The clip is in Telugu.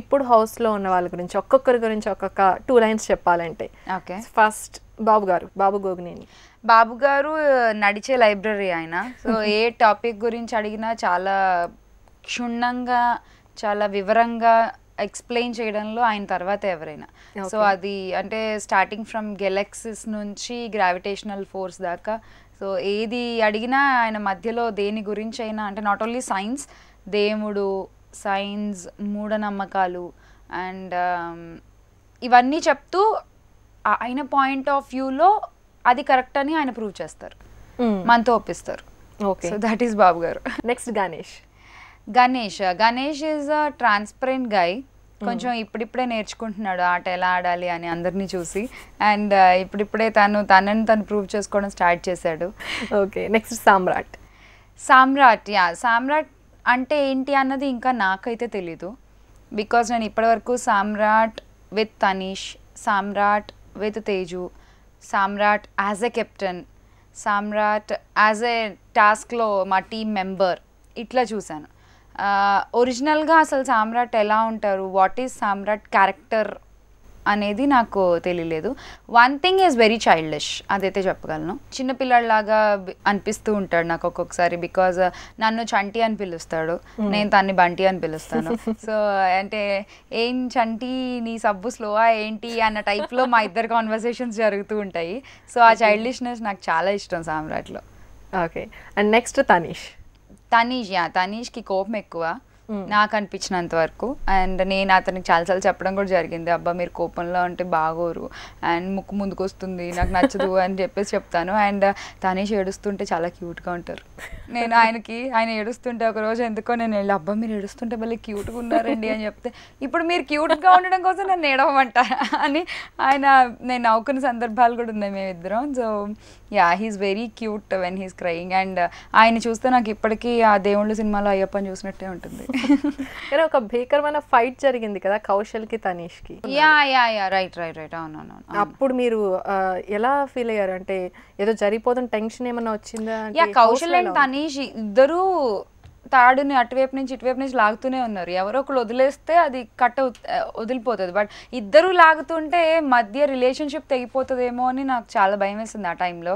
ఇప్పుడు హౌస్లో ఉన్న వాళ్ళ గురించి ఒక్కొక్కరి గురించి ఒక్కొక్క 2 లైన్స్ చెప్పాలంటే ఓకే. ఫస్ట్ బాబు గారు, బాబు గోగినేని. బాబు గారు నడిచే లైబ్రరీ ఆయన. సో ఏ టాపిక్ గురించి అడిగినా చాలా క్షుణ్ణంగా చాలా వివరంగా ఎక్స్ప్లెయిన్ చేయడంలో ఆయన తర్వాత ఎవరైనా. సో అది అంటే స్టార్టింగ్ ఫ్రమ్ గెలాక్సిస్ నుంచి గ్రావిటేషనల్ ఫోర్స్ దాకా సో ఏది అడిగినా ఆయన మధ్యలో దేని గురించి అయినా అంటే నాట్ ఓన్లీ సైన్స్, దేవుడు, సైన్స్, మూఢనమ్మకాలు అండ్ ఇవన్నీ చెప్తూ ఆయన పాయింట్ ఆఫ్ వ్యూలో అది కరెక్ట్ అని ఆయన ప్రూవ్ చేస్తారు, మనతో ఒప్పిస్తారు. Okay, so that is Babu garu. Next Ganesh. Ganesh is a transparent guy. కొంచెం ఇప్పుడిప్పుడే నేర్చుకుంటున్నాడు ఆట ఎలా ఆడాలి అని అందరినీ చూసి. అండ్ ఇప్పుడిప్పుడే తనని తను ప్రూవ్ చేసుకోవడం స్టార్ట్ చేశాడు. ఓకే, నెక్స్ట్ సామ్రాట్. సామ్రాట్ అంటే ఏంటి అన్నది ఇంకా నాకైతే తెలీదు. బికాజ్ నేను ఇప్పటివరకు Samrat with Tanish, Samrat with Teju, Samrat as a captain, Samrat as a టాస్క్లో మా టీమ్ మెంబర్ ఇట్లా చూశాను. ఒరిజినల్గా అసలు సామ్రాట్ ఎలా ఉంటారు, వాట్ ఈజ్ సామ్రాట్ క్యారెక్టర్ అనేది నాకు తెలియలేదు. One thing is very childish, అదైతే చెప్పగలను. చిన్నపిల్లలాగా అనిపిస్తూ ఉంటాడు నాకు ఒక్కొక్కసారి. బికాజ్ నన్ను చంటి అని పిలుస్తాడు, నేను తన్ని బంటి అని పిలుస్తాను. సో అంటే ఏం చంటి నీ సబ్బు స్లోవా ఏంటి అన్న టైప్లో మా ఇద్దరు కాన్వర్సేషన్స్ జరుగుతూ ఉంటాయి. సో ఆ చైల్డిష్నెస్ నాకు చాలా ఇష్టం సామ్రాట్లో. ఓకే, అండ్ నెక్స్ట్ తనీష్కి కోపం ఎక్కువ నాకు అనిపించినంత వరకు. అండ్ నేను అతనికి చాలాసార్లు చెప్పడం కూడా జరిగింది, అబ్బా మీరు కోపంలో ఉంటే బాగోరు అండ్ ముక్కు ముందుకు వస్తుంది, నాకు నచ్చదు అని చెప్పేసి చెప్తాను. అండ్ తనీష్ ఏడుస్తుంటే చాలా క్యూట్గా ఉంటారు. నేను ఆయన ఏడుస్తుంటే ఒకరోజు ఎందుకో నేను వెళ్ళి, అబ్బా మీరు ఏడుస్తుంటే మళ్ళీ క్యూట్గా ఉన్నారండి అని చెప్తే, ఇప్పుడు మీరు క్యూట్గా ఉండడం కోసం నన్ను ఏడవమంటారా అని నేను నవ్వుకున్న సందర్భాలు కూడా ఉన్నాయి మేమిద్దరం. So he's very cute when he's crying. And ఆయన చూస్తే నాకు ఇప్పటికీ ఆ దేవుళ్ళ సినిమాలో అయ్యప్పని చూసినట్టే ఉంటుంది. ఒక భీకరమైన ఫైట్ జరిగింది కదా కౌశల్కి తనీష్కి. రైట్ అవునవును. అప్పుడు మీరు ఎలా ఫీల్ అయ్యారు? అంటే ఏదో జరిగిపోతున్న టెన్షన్ ఏమన్నా వచ్చిందా? కౌశల్ అండ్ తనీష్ ఇద్దరు తాడుని అటువైపు నుంచి ఇటువైపు నుంచి లాగుతూనే ఉన్నారు. ఎవరో ఒకరు వదిలేస్తే అది వదిలిపోతుంది. బట్ ఇద్దరు లాగుతుంటే మధ్య రిలేషన్షిప్ తెగిపోతుందేమో అని నాకు చాలా భయం వేసింది ఆ టైంలో.